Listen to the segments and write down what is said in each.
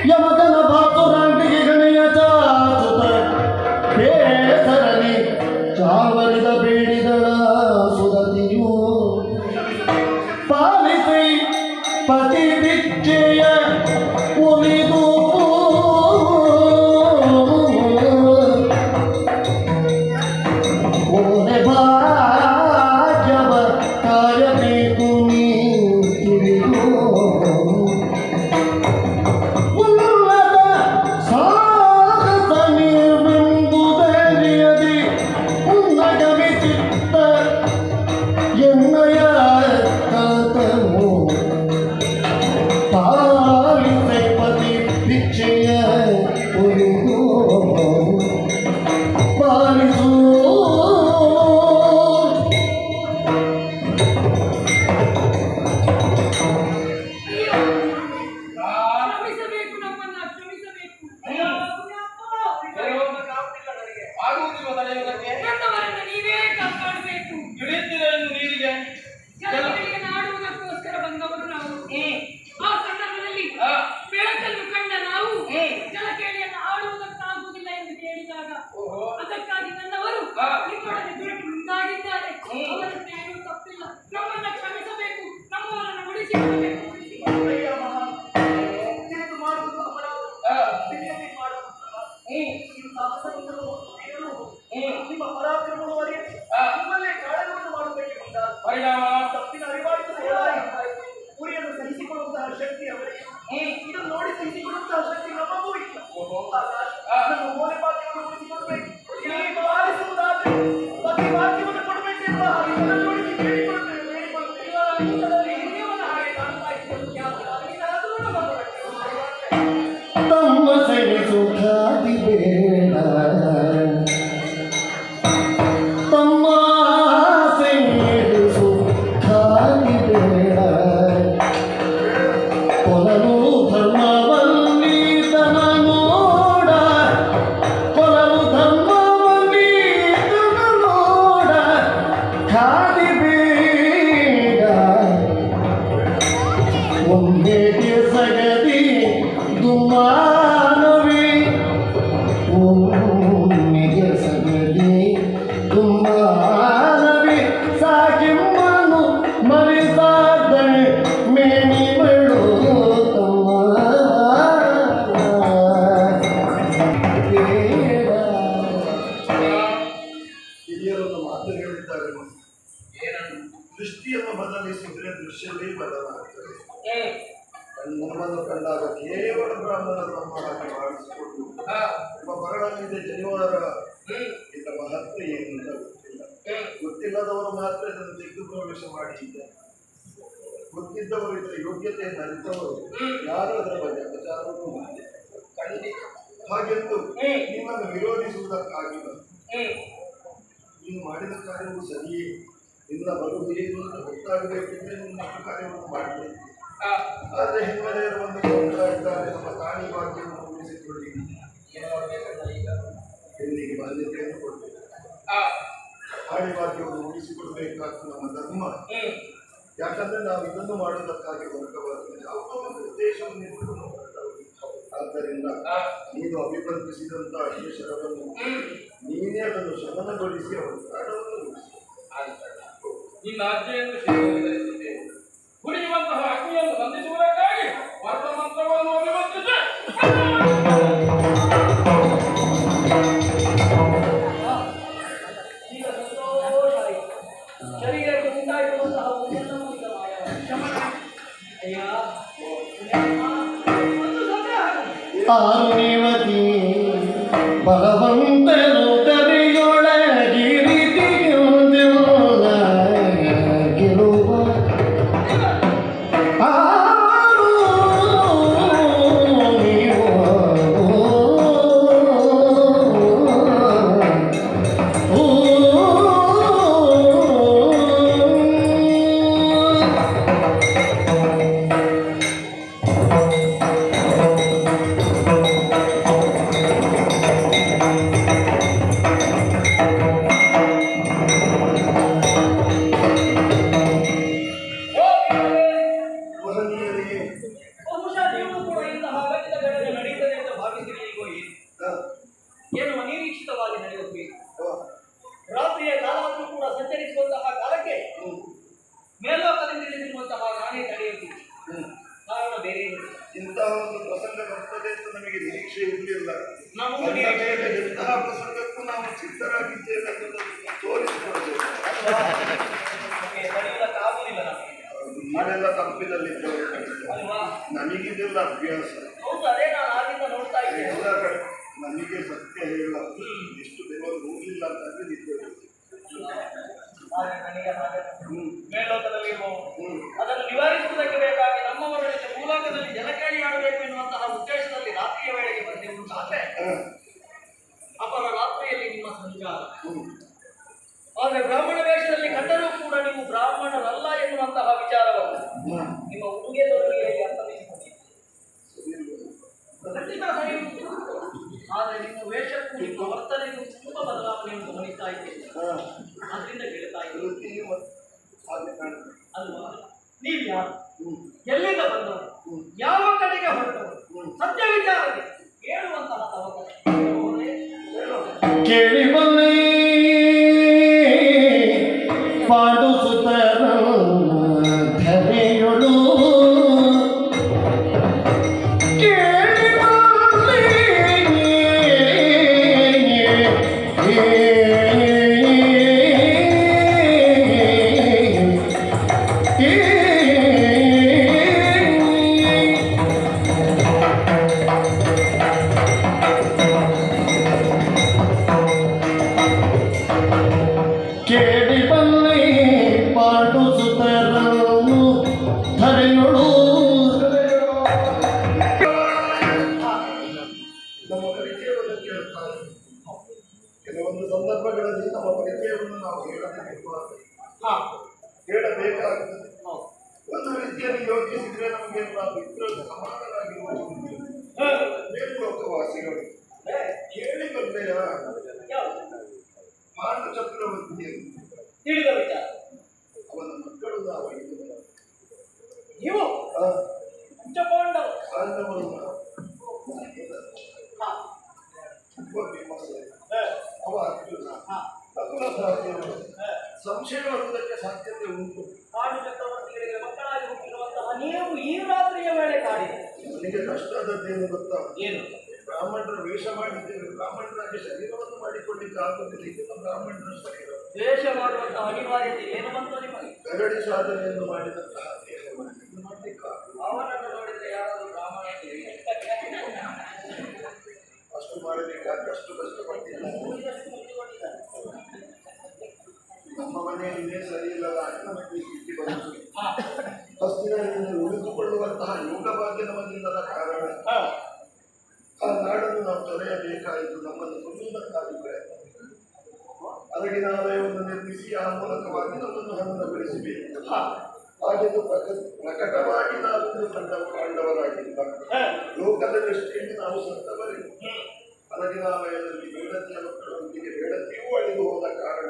ಯಮಕನ ಬಾತುರಾಂಟಿಗೆ ಗಣೆಯ ಚಾಚುತ ಬೇಸರಲಿ ಚಾವರಿದ ಬೇಡಿದಳ ಸುದತಿಯು policy ಪತಿ ಭಿಕ್ಷೆಯ ಉಳಿದು ಓನೆ ಭಾಗ್ಯವ ಕಾಯಬೇಕು ನೀ ತಿಳಿದು ಉನ್ನತ ಸಾಹಸ ನಿರ್ಬಂಧುದರಿಯದಿ ಉನ್ನಗಮಿ ಚಿತ್ತ ಎನ್ನಯ ಕಾತನು ಪಾಲಿಸೈ ಪತಿ ಭಿಕ್ಷೆಯ ಉಳಿದು ಪಾಲಿಸು ಕ್ಷಮಿಸಬೇಕು, ನಮ್ಮನ್ನ ಕ್ಷಮಿಸಬೇಕು. ಆಗುವುದಿಲ್ಲ ನಡೆಯುವುದಕ್ಕೆ ನನ್ನವರನ್ನ ನೀವೇ ಕಾಪಾಡಬೇಕು. ಹಿಡಿಯುತ್ತಿರಲು ನೀರಿಗೆ ಜನಗಳಿಗೆ ನಾಡುವುದಕ್ಕೋಸ್ಕರ ಬಂದವರು ನಾವು. ಆ ಸಂದರ್ಭದಲ್ಲಿ ಬೆಳಕನ್ನು ಕಂಡ ನಾವು ಜಲಕೇಳಿಯನ್ನು ಆಡುವುದಕ್ಕಾಗುವುದಿಲ್ಲ ಎಂದು ಕೇಳಿದಾಗ ಅದಕ್ಕಾಗಿ ನನ್ನವರು ನಿಮ್ಮೊಡನೆ ದುಡುಕಿ ಮುಂದಾಗಿದ್ದಾರೆ. ಅವರನ್ನು ಏನೂ ತಪ್ಪಿಲ್ಲ. ನಮ್ಮನ್ನ ಕ್ಷಮಿಸಬೇಕು, ನಮ್ಮವರನ್ನು ಉಳಿಸಿಕೊಳ್ಳಬೇಕು. ನಿಮ್ಮ ಪರಾಕ್ರಮವನ್ನು ಅರಿಯದೆ ನಿಮ್ಮಲ್ಲೇ ಕಾಳಗವನ್ನು ಮಾಡಬೇಕೆ ಮುಂದಾದ ಪರಿಣಾಮ ತಪ್ಪಿನ ಅರಿವಾಯಿತು. ಗುರಿಯನ್ನು ಸಹಿಸಿಕೊಳ್ಳುವಂತಹ ಶಕ್ತಿ ಅವರಿಗೆ, ಇದನ್ನು ನೋಡಿ ಸಹಿಸಿಕೊಳ್ಳುವಂತಹ ಶಕ್ತಿ ನಮಗೂ ಇಲ್ಲ. ನಮ್ಮ ಮೌಲ್ಯ ಭಾಗ್ಯವನ್ನು ಉಳಿಸಿಕೊಡ್ಬೇಕು. ಪಾಲಿಸುವುದಾದ್ರೆ ಪತಿ ಭಾಗ್ಯವನ್ನು ಕೊಡಬೇಕೆಂಬ ಇದನ್ನು ನೋಡಿ ಬೇಡಿಕೊಳ್ಳುತ್ತೇವೆ. ದೇವನ ಹಾಗೆ ಕಾಣ್ತಾ ಇದ್ದದ್ದು ಯಾವುದು ತಮ್ಮ ಸೆಣಸು ಖ್ಯಾತಿ ಬೇಡ ತಮ್ಮ ಸೆಣಸು ಖ್ಯಾತಿ ಬೇಡ ಕೊಲಲು ಧರ್ಮವಲ್ಲೀತನ ನೋಡ ಕೊಲಲು ಧರ್ಮವಲ್ಲೀತನ ನೋಡ ಖ್ಯಾತಿ ಬೇಡ ಒಮ್ಮೆಗೆ ಸಗದಿ ದುಮ್ಮಾನವೇ ಒಮ್ಮೆಗೆ ಸಗದಿ ದುಮ್ಮಾನವೇ ಸಾಕಿಮ್ಮನು ಮರಿಸಾದಳೆ ಮೇನಿಗಳು ತಮ್ಮ ಹಿರಿಯರನ್ನು ಮಾತು ಹೇಳಿದ್ದಾರೆ. ದೃಷ್ಟಿಯನ್ನು ಬದಲಿಸಿದ್ರೆ ದೃಶ್ಯವೇ ಬದಲಾಗ್ತದೆ. ನಮ್ಮನ್ನು ಕಂಡಾಗ ಕೇವಲ ಬ್ರಾಹ್ಮಣ ತಮ್ಮ ಹಾಗೆ ಮಾಡಿಸಿಕೊಂಡು ಒಬ್ಬ ಬರಳಲ್ಲಿದೆ ಜನಿವಾರ ಇದರ ಮಹತ್ವ ಏನು ಅಂತ ಗೊತ್ತಿಲ್ಲ. ಗೊತ್ತಿಲ್ಲದವರು ಮಾತ್ರ ಇದನ್ನು ತೆಗೆದು ಪ್ರವೇಶ ಮಾಡಿದ್ದಾರೆ. ಗೊತ್ತಿದ್ದವರು ಇದರ ಯೋಗ್ಯತೆಯನ್ನು ಅರಿತವರು ಯಾರು ಅದರ ಬಗ್ಗೆ ಅಪಚಾರವನ್ನು ಮಾಡಿದ್ದಾರೆ. ಹಾಗೆಂದು ನಿಮ್ಮನ್ನು ವಿರೋಧಿಸುವುದಕ್ಕಾಗಿಲ್ಲ. ನೀನು ಮಾಡಿದ ಕಾರ್ಯವು ಸರಿಯೇ, ನಿನ್ನ ಬರು ಹಿರಿಯರು ಗೊತ್ತಾಗಬೇಕೆಂದ್ರೆ ನಿನ್ನ ಕಾರ್ಯವನ್ನು ಮಾಡಬೇಕು. ಆದರೆ ಹಿನ್ನೆಲೆಯಲ್ಲಿ ಒಂದು ಹೋಗ್ತಾ ಇದ್ದಾರೆ. ನಮ್ಮ ಕಾಣಿ ಭಾಗ್ಯವನ್ನು ಉಳಿಸಿಕೊಳ್ಳಿ ಎಲ್ಲಿಗೆ ಬಾಧ್ಯತೆಯನ್ನು ಕೊಡಬೇಕು. ಕಾಣಿ ಭಾಗ್ಯವನ್ನು ಉಳಿಸಿಕೊಳ್ಬೇಕಾದ ನಮ್ಮ ಧರ್ಮ. ಯಾಕಂದ್ರೆ ನಾವು ಇದನ್ನು ಮಾಡುವುದಕ್ಕಾಗಿ ಹೊರಟಬಾರದು, ಯಾವುದೋ ಒಂದು ಉದ್ದೇಶವನ್ನು ಇಟ್ಟುಕೊಂಡು ಹೊರಟವರು. ಆದ್ದರಿಂದ ನೀನು ಅಭಿಕಲ್ಪಿಸಿದಂತ ಅಶೇಷರವನ್ನು ನೀನೇ ಅದನ್ನು ಶಮನಗೊಳಿಸಿ ಅವರ ಪ್ರಾಣವನ್ನು ಉಳಿಸಿ. ನಿನ್ನ ಅಜ್ಜೆಯನ್ನು ಸ್ವೀಕರಿಸಿದ್ದೇವೆ. ಕುಡಿಯುವಂತಹ ಅಗ್ನಿಯನ್ನು ಬಂಧಿಸುವುದಕ್ಕಾಗಿ ವರ್ತ ಮಂತ್ರವನ್ನು ಅಭಿವಂದಿಸಿ ಈಗ ಸಂತೋಷ ಆಯಿತು. ಶರೀರಕ್ಕೆ ಉಂಟಾಗಿರುವಂತಹ ಎಲ್ಲವೂ ಈಗ ಮಾಯವಾಗಿದೆ. ಅಯ್ಯ ಒಂದು ಸಂದೇಹ. ಆರುಣಿವತಿ ಭಗವಂತನು ಕರೆಯೊಳಗಿರಿತಿಯುವುದಿಲ್ಲ ಗೆಲುವ ಪ್ರಸಂಗ ಬರ್ತದೆ ಅಂತ ನಮಗೆ ನಿರೀಕ್ಷೆ ಇರಲಿಲ್ಲ. ನಮಗೂ ಬಂದ ನಿರೀಕ್ಷೆ ಮೇಲೆ ಎಂತಹ ಪ್ರಸಂಗಕ್ಕೂ ನಾವು ಸಿದ್ಧರಾಗಿದ್ದೇವೆ ಅನ್ನೋದನ್ನು ತೋರಿಸಿಕೊಳ್ತೇವೆ. ನಮಗೆ ತಡೆಯುವುದಕ್ಕಾಗುವುದಿಲ್ಲ ನಮಗೆ. ನಾವೆಲ್ಲ ತಪ್ಪಿದಲ್ಲಿದ್ದೇವೆ, ಅಲ್ವಾ? ನಮಗಿದೆಲ್ಲ ಅಭ್ಯಾಸ. ಹೌದು, ಅದೇ ನಾನು ಆಗಿಂದ ನೋಡ್ತಾ ಇದ್ದೇನೆ. ಎಲ್ಲ ಕಡೆ ನಮಗೆ ಸತ್ಯ ಹೇಳ ಎಷ್ಟು ದೇವರು ಹೋಗಿಲ್ಲ ಅಂತ ನಿಂತೇವೆ. ಹಾಗೆ ನನಗೆ ಹಾಗೆ ಮೇಲ್ಲೋಕದಲ್ಲಿ ಇರುವವರು ಅದನ್ನು ನಿವಾರಿಸುವುದಕ್ಕೆ ಬೇಕಾಗಿ ನಮ್ಮವರಲ್ಲಿ ಭೂಲೋಕದಲ್ಲಿ ಜಲಕೇಳಿ ಆಡಬೇಕು ಎನ್ನುವಂತಹ ಉದ್ದೇಶದಲ್ಲಿ ರಾತ್ರಿಯ ವೇಳೆಗೆ ಬಂದಿರುವುದು ಆದ್ರೆ ಅಪರ ರಾತ್ರಿಯಲ್ಲಿ ನಿಮ್ಮ ಸಂಚಾರ. ಆದರೆ ಬ್ರಾಹ್ಮಣ ವೇಷದಲ್ಲಿ ಕಂಡರೂ ಕೂಡ ನೀವು ಬ್ರಾಹ್ಮಣರಲ್ಲ ಎನ್ನುವಂತಹ ವಿಚಾರವನ್ನು ನಿಮ್ಮ ಉಡುಗೆ ತೊಡುಗೆಯಲ್ಲಿ ಅರ್ಥವಿಸಿಕೊಂಡಿದ್ದೀರಿ. ಖಂಡಿತ ಸರಿ ಉಂಟು. ಆದರೆ ನಿಮ್ಮ ವೇಷಕ್ಕೂ ನಿಮ್ಮ ವರ್ತನೆಗೂ ತುಂಬಾ ಬದಲಾವಣೆಯನ್ನು ಗಮನಿಸ್ತಾ ಇದ್ದೇನೆ. ಅದರಿಂದ ಕೇಳ್ತಾ ಇದ್ದೀನಿ, ಅಲ್ವಾ? ನೀವು ಯಾರು, ಎಲ್ಲಿಂದ ಬಂದವರು, ಯಾವ ಕಡೆಗೆ ಹೊರಟವರು, ಸತ್ಯ ವಿಚಾರಕ್ಕೆ ಹೇಳುವಂತಹ ತವಕ ಕೇಳಿ ಬನ್ನಿ ಪಾಂಡು ಸುತರ ಧರೆಯೊಳು ಕೇಳಿ ಕೇಳಿ ಬನ್ನಿ ಪಾಂಡು ಸುತರನ್ನು ಧರೆಯೊಳು ನಮ್ಮ ಪರಿಚಯವನ್ನು ಕೇಳುತ್ತಾರೆ. ಕೆಲವೊಂದು ಸಂದರ್ಭಗಳಲ್ಲಿ ನಮ್ಮ ಪರಿಚಯವನ್ನು ನಾವು ಹೇಳಬೇಕಾಗುತ್ತದೆ. ಒಂದು ರೀತಿಯಲ್ಲಿ ಯೋಚಿಸಿದ್ರೆ ನಮಗೆ ಮಿತ್ರರು ಸಮಾನರಾಗಿರುವುದು ಮೇಲ್ಲೋಕವಾಸಿಗಳು. ಕೇಳಿ ಬಂದೆಯ ಪಾಂಡು ಚಕ್ರವರ್ತಿಯನ್ನು ತಿಳಿದ ವಿಚಾರ. ಅವನ ಮಕ್ಕಳು ನಾವು ನೀವು ಪಂಚಪಾಂಡವ ಪಾಂಡವರನ್ನ ಅವ ಅರ್ಜುನ ನಕುಲ ಸಹದೇವರು ಸಂಶಯ ಬರುವುದಕ್ಕೆ ಸಾಧ್ಯತೆ ಉಂಟು. ಪಾಂಡು ಚಕ್ರವರ್ತಿಗಳಿಗೆ ಮಕ್ಕಳಾಗಿ ಹುಟ್ಟಿರುವಂತಹ ನೀವು ಈ ರಾತ್ರಿಯ ವೇಳೆ ಕಾಡಿದೆ. ನನಗೆ ಕಷ್ಟದದ್ದೇನು ಗೊತ್ತಾ? ಏನು? ಬ್ರಾಹ್ಮಣರ ವೇಷ ಮಾಡಿದ್ದೇವೆ, ಬ್ರಾಹ್ಮಣರಾಗಿ ಶರೀರವನ್ನು ಮಾಡಿಕೊಳ್ಳಿಕ್ಕೆ ಆಗುತ್ತಿಲ್ಲ. ಇದು ಬ್ರಾಹ್ಮಣರ ಶರೀರ ವೇಷ ಮಾಡುವಂತಹ ಅನಿವಾರ್ಯತೆ ಏನು ಬಂತು ನಿಮಗೆ? ಗರಡಿ ಸಾಧನೆಯನ್ನು ಮಾಡಿದಂತಹ ದೇಹ ಮಾಡಲಿಕ್ಕೆ ಅವನನ್ನು ನೋಡಿದ್ರೆ ಯಾರಾದರೂ ಬ್ರಾಹ್ಮಣ ಅಷ್ಟು ಮಾಡಬೇಕಾದ್ರೆ ಅಷ್ಟು ಕಷ್ಟಪಟ್ಟಿಲ್ಲ. ನಮ್ಮ ಮನೆಯಲ್ಲೇ ಸರಿ ಇಲ್ಲದ ನಮಗೆ ಸ್ಥಿತಿ ಬಂತು. ಹಸ್ತಿನಲ್ಲಿ ಉಳಿದುಕೊಳ್ಳುವಂತಹ ಯೋಗ ಭಾಗ್ಯ ನಮಗಿಲ್ಲದ ಕಾರಣ ಆ ನಾಡನ್ನು ನಾವು ತೊರೆಯಬೇಕಾಯಿತು. ನಮ್ಮನ್ನು ಕೊಲ್ಲುವುದಕ್ಕಾಗಿ ಪ್ರಯತ್ನ. ಅರಗಿನಾಲಯವನ್ನು ನಿರ್ಮಿಸಿ ಆ ಮೂಲಕವಾಗಿ ನಮ್ಮನ್ನು ಹನ್ನಗೊಳಿಸಬೇಕು. ಹಾಗೆಂದು ಪ್ರಕಟವಾಗಿ ನಾವು ಪಾಂಡವರಾಗಿಲ್ಲ. ಲೋಕದ ದೃಷ್ಟಿಯಲ್ಲಿ ನಾವು ಸತ್ತವರೇ. ಅರಗಿನಾಲಯದಲ್ಲಿ ಬೇಡತಿಯ ಮಕ್ಕಳೊಂದಿಗೆ ಬೇಡತಿಯೂ ಅಳಿದು ಹೋದ ಕಾರಣ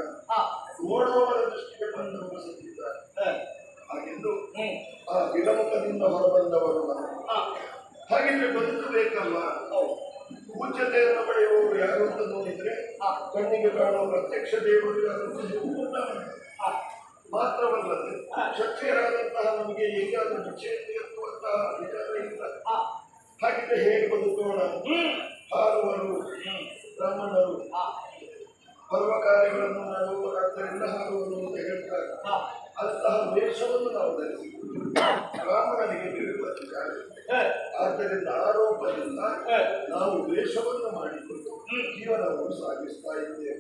ನೋಡುವವರ ದೃಷ್ಟಿಗೆ ಬಂದು ಬಸಿದ್ದಾರೆ. ಹಾಗೆಂದು ಆ ಗಿಡಮುಖದಿಂದ ಹೊರಬಂದವರು ನಾವು. ಹಾಗಿದ್ರೆ ಬದುಕಬೇಕಲ್ಲ. ಪೂಜ್ಯತೆಯನ್ನು ಪಡೆಯುವವರು ಯಾರು ಅಂತ ನೋಡಿದ್ರೆ ಕಣ್ಣಿಗೆ ಕಾಣುವ ಪ್ರತ್ಯಕ್ಷ ದೇವರು ಯಾರು ಮಾತ್ರವಲ್ಲದೆ ಕ್ಷತ್ರಿಯರಾದಂತಹ ನಮಗೆ ಹೇಗಾದ್ರೂ ನಿಶ್ಚಯತೆ ಎತ್ತುವಂತಹ ವಿಚಾರ ಇಲ್ಲ. ಹಾಗಿದ್ರೆ ಹೇಗೆ ಬದುಕೋಣ? ಹಾರುವರು ಬ್ರಾಹ್ಮಣರು ಪರ್ವ ಕಾರ್ಯಗಳನ್ನು ಮಾಡುವುದರಿಂದ ಹಾರುವರು ಅಂತ ಹೇಳ್ತಾರೆ. ಅಂತಹ ವೇಷವನ್ನು ನಾವು ಧರಿಸಿಕೊಂಡು ಬ್ರಾಹ್ಮಣನಿಗೆ ಬೀಳುವ ಅಧಿಕಾರ. ಆದ್ದರಿಂದ ಆರೋಪದಿಂದ ನಾವು ವೇಷವನ್ನು ಮಾಡಿಕೊಂಡು ಜೀವನವನ್ನು ಸಾಗಿಸ್ತಾ ಇದ್ದೇವೆ.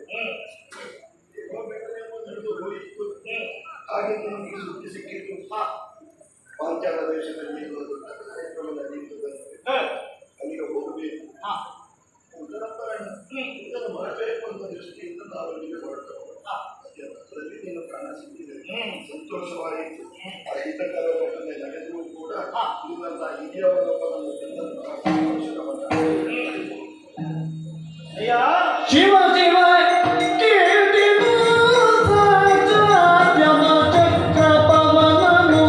ನಡೆದು ಹೋಯಿತು. ಹಾಗೆ ನಮಗೆ ಸುದ್ದಿ ಸಿಕ್ಕಿತ್ತು. ಪಾಂಚಾಲ ದೇಶದಲ್ಲಿ ಕಾರ್ಯಕ್ರಮ ನಡೆಯುತ್ತದಂತೆ ಅಲ್ಲಿಗೆ ಹೋಗಬೇಕು. ಇದನ್ನು ಮಾಡಬೇಕು ಅಂತ ದೃಷ್ಟಿಯಿಂದ ನಾವು ಅಲ್ಲಿಗೆ ಹೊರಟವು. ಅದರಲ್ಲಿ ನೀನು ಕಾಣ ಸಿಕ್ಕಿದೆ, ಸಂತೋಷವಾಯಿತು. ಆ ಹಿತಕರ ಘಟನೆ ನಡೆದರೂ ಕೂಡ ಇರುವಂತಹ ಹಿರಿಯವರೊಬ್ಬರನ್ನು ಶಿವ ಶಿವ ಕೀರ್ತಿನು ಸಾಚಾರ್ಯಮ ಚಕ್ರ ಪವನನು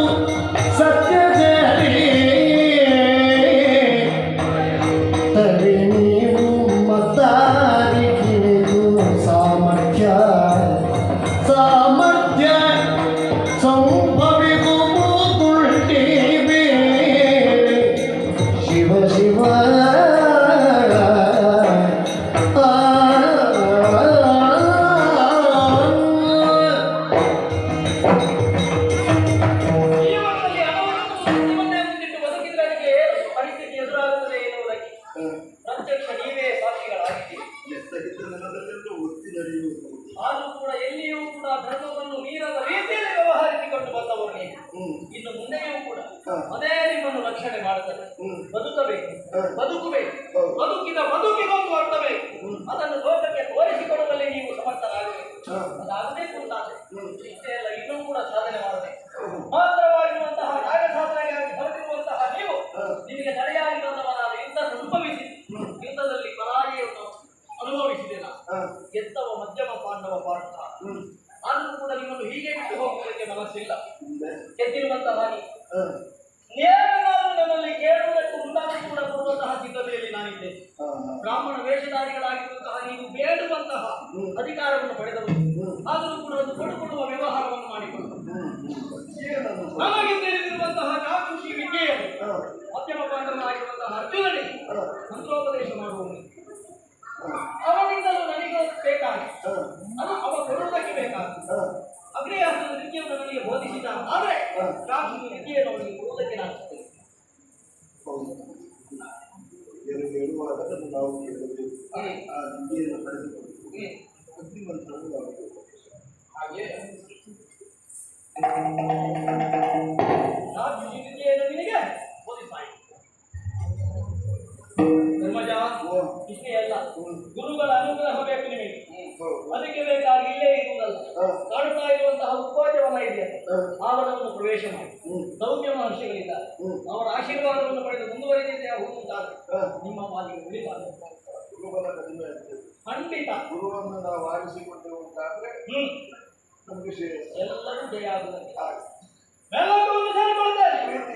ಸತ್ಯ ಸೇರಿ ಶಿವ ಜೀವನದಲ್ಲಿ ಹಣವನ್ನು ಜೀವನದೇ ಮುಂದಿಟ್ಟು ಬದುಕಿದ್ರೆ ಅದಕ್ಕೆ ಪರಿಸ್ಥಿತಿ ಎದುರಾಗುತ್ತದೆ ಎನ್ನುವುದಕ್ಕೆ ಪ್ರತ್ಯಕ್ಷ ನೀವೇ ಸಾಕ್ಷಿಗಳಾಗಿದ್ದೀರಿ. ಎತ್ತಗಿದ್ದ ನೆಲದಲ್ಲೆಲ್ಲ ಒತ್ತಿ ನಡೆಯುವುದು. ಆದರೂ ಕೂಡ ಎಲ್ಲಿಯೂ ಕೂಡ ಧರ್ಮವನ್ನು ಮೀರದ ರೀತಿಯಲ್ಲಿ ವ್ಯವಹರಿಸಿಕೊಂಡು ಬಂದವರು ನೀವು. ಇನ್ನು ಮುಂದೆಯೂ ಕೂಡ ಅದೇ ನಿಮ್ಮನ್ನು ರಕ್ಷಣೆ ಮಾಡುತ್ತದೆ. ಬದುಕಬೇಕು, ಬದುಕಬೇಕು, ಬದುಕಿದ ಬದುಕಿಗೊಂದು ಅರ್ಥಬೇಕು. ಅದನ್ನು ಲೋಕಕ್ಕೆ ತೋರಿಸಿಕೊಡುವಲ್ಲಿ ನೀವು ಸಮರ್ಥರಾಗಬೇಕು. ಅದಾಗಬೇಕು ಅಂತಾದ್ರೆ ಇಷ್ಟೇ ಅಲ್ಲ, ಇನ್ನೂ ಕೂಡ ಸಾಧನೆ ಮಾಡಬೇಕು. ಮಾತ್ರವಾಗಿರುವಂತಹ ಕಾರ್ಯಸಾಧನೆಗಾಗಿ ಹೊರಟಿರುವಂತಹ ನೀವು ನಿಮಗೆ ತಡೆಯಾಗಿ ಬಂದವನಾದ ಯುದ್ಧ ಸಂಭವಿಸಿ ಯುದ್ಧದಲ್ಲಿ ಪರಾಜಯವನ್ನು ಅನುಭವಿಸಿದೆ ನಾನು. ಗೆದ್ದವ ಮಧ್ಯಮ ಪಾಂಡವ ಪಾರ್ಥ. ಆದರೂ ಕೂಡ ನಿಮ್ಮನ್ನು ಹೀಗೆ ಬಿಟ್ಟು ಹೋಗುವುದಕ್ಕೆ ಮನಸ್ಸಿಲ್ಲ. ಗೆದ್ದಿರುವಂತಹ ನೇರನಾದರೂ ನನ್ನಲ್ಲಿ ಕೇಳುವುದಕ್ಕೂ ಮುಂದಾದರೂ ಕೂಡ ಕೊಡುವಂತಹ ಸಿದ್ಧತೆಯಲ್ಲಿ ನಾನಿದ್ದೆ. ಬ್ರಾಹ್ಮಣ ವೇಷಧಾರಿಗಳಾಗಿರುವಂತಹ ನೀವು ಬೇಡುವಂತಹ ಅಧಿಕಾರವನ್ನು ಪಡೆದವರು. ಆದರೂ ಕೂಡ ಒಂದು ಕೊಡುಕೊಡುವ ವ್ಯವಹಾರವನ್ನು ಮಾಡಿಕೊಂಡು ನಮಗೆ ತಿಳಿದಿರುವಂತಹ ಚಾಕ್ಷುಷಿ ವಿದ್ಯೆಯನ್ನು ಮಧ್ಯಮ ಪಾಂಡವನಾಗಿರುವಂತಹ ಅರ್ಜುನನಿಗೆ ಮಂತ್ರೋಪದೇಶ ಮಾಡುವವನು. ಅವನಿಂದಲೂ ನನಗೆ ಬೇಕಾಗಿ ಅದು ಅವ ಕೊಡುವುದಕ್ಕೆ ಬೇಕಾಗಿ ಅಗ್ನಿಯಾಸ್ತ್ರದ ವಿದ್ಯೆಯನ್ನು ನನಗೆ ಬೋಧಿಸಿದ. ಆದರೆ ಚಾಕ್ಷುಷಿ ವಿದ್ಯೆಯನ್ನು ಅವನಿಗೆ ಕೊಡುವುದಕ್ಕೆ ನಾನು ಹೇಳುವಾಗ ಅದನ್ನು ನಾವು ಕೇಳಬೇಕು. ಆ ವಿದ್ಯೆಯನ್ನು ಪಡೆದುಕೊಂಡು ಬುದ್ಧಿವಂತರು ಆಗಬೇಕು. ಹಾಗೆ ಚಾಕ್ಷುಷಿ ವಿದ್ಯೆಯನ್ನು ನಿನಗೆ ಬೋಧಿಸಾಯಿತು. ಧರ್ಮಜ ಇಷ್ಟೇ ಅಲ್ಲ, ಗುರುಗಳ ಅನುಗ್ರಹ ಬೇಕು ನಿಮಗೆ. ಅದಕ್ಕೆ ಬೇಕಾಗಿ ಇಲ್ಲೇ ಇರುವುದಲ್ಲ, ಕಾಡುತ್ತಾ ಇರುವಂತಹ ಉಪವಾಸವನ ಇದೆ, ಆವರಣವನ್ನು ಪ್ರವೇಶ ಮಾಡಿ. ಸೌಮ್ಯ ಮಹರ್ಷಿಗಳಿದ್ದಾರೆ, ಅವರ ಆಶೀರ್ವಾದವನ್ನು ಪಡೆದು ಮುಂದುವರಿದಿದ್ದೇ ಹೋಗುತ್ತಾರೆ. ನಿಮ್ಮ ಮಾತಿಗೆ ಉಳಿಬಾರ ಗುರುಬಲ ಕಡಿಮೆ ಆಗ್ತದೆ. ಖಂಡಿತ ಗುರುವನ್ನು ನಾವು ಆರಿಸಿಕೊಂಡೆವು ಅಂತಾದ್ರೆ ನಮಗೆ ಎಲ್ಲರೂ ಜಯ ಆಗುವುದಕ್ಕೆ ಎಲ್ಲರೂ ಸರಿ ಮಾಡ್ತಾರೆ. ಪ್ರೀತಿ